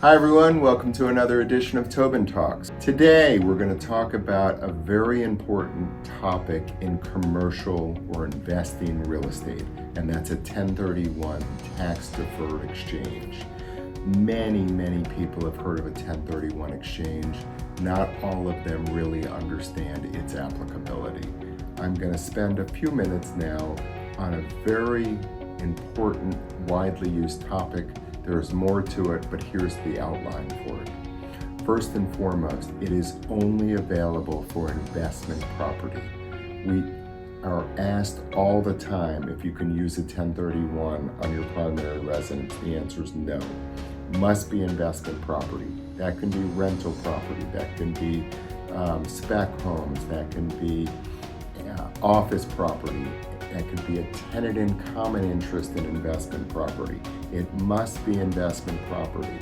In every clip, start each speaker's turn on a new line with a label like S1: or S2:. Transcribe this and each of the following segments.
S1: Hi everyone, welcome to another edition of Tobin Talks. Today we're going to talk about a very important topic in commercial or investing real estate, and that's a 1031 tax-deferred exchange. Many people have heard of a 1031 exchange. Not all of them really understand its applicability. I'm going to spend a few minutes now on a very important, widely used topic. There's more to it, but here's the outline for it. First and foremost, it is only available for investment property. We are asked all the time if you can use a 1031 on your primary residence. The answer is no. Must be investment property. That can be rental property, that can be spec homes, that can be office property, that could be a tenant in common interest in investment property. It must be investment property.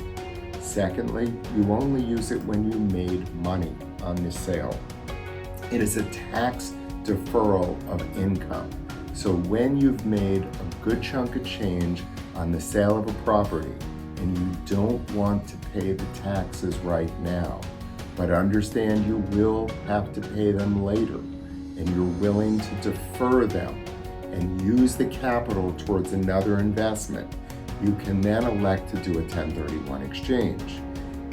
S1: Secondly, you only use it when you made money on the sale. It is a tax deferral of income. So when you've made a good chunk of change on the sale of a property and you don't want to pay the taxes right now, but understand you will have to pay them later, and you're willing to defer them and use the capital towards another investment, you can then elect to do a 1031 exchange.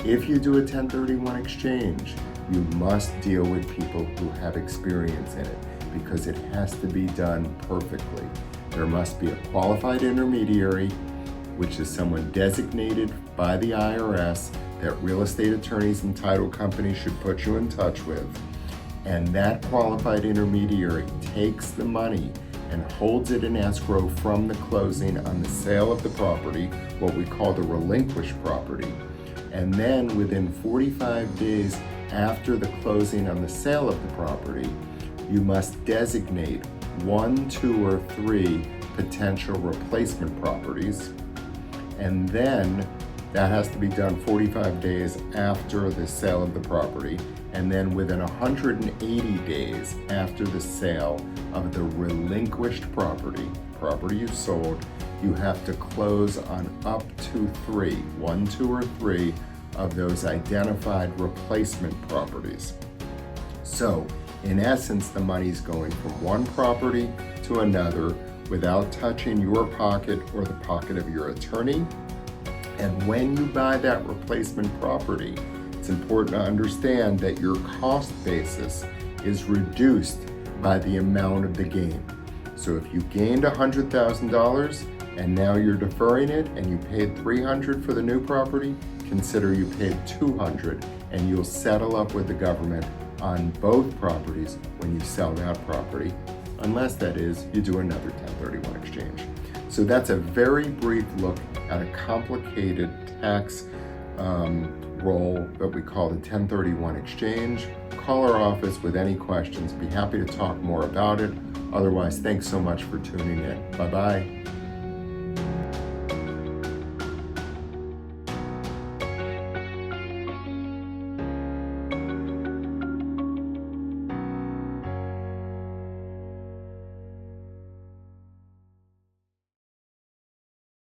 S1: If you do a 1031 exchange, you must deal with people who have experience in it because it has to be done perfectly. There must be a qualified intermediary, which is someone designated by the IRS that real estate attorneys and title companies should put you in touch with. And that qualified intermediary takes the money and holds it in escrow from the closing on the sale of the property, what we call the relinquished property. And then within 45 days after the closing on the sale of the property, you must designate 1, 2, or 3 potential replacement properties. And then that has to be done 45 days after the sale of the property. And then within 180 days after the sale of the relinquished property you sold, you have to close on up to 3, 1, 2, or 3 of those identified replacement properties. So in essence, the money's going from one property to another without touching your pocket or the pocket of your attorney. And when you buy that replacement property, it's important to understand that your cost basis is reduced by the amount of the gain. So if you gained $100,000 and now you're deferring it and you paid $300 for the new property, consider you paid $200, and you'll settle up with the government on both properties when you sell that property, unless that is you do another 1031 exchange. So that's a very brief look at a complicated tax role that we call the 1031 exchange. Call our office with any questions. Be happy to talk more about it. Otherwise, thanks so much for tuning in. Bye-bye.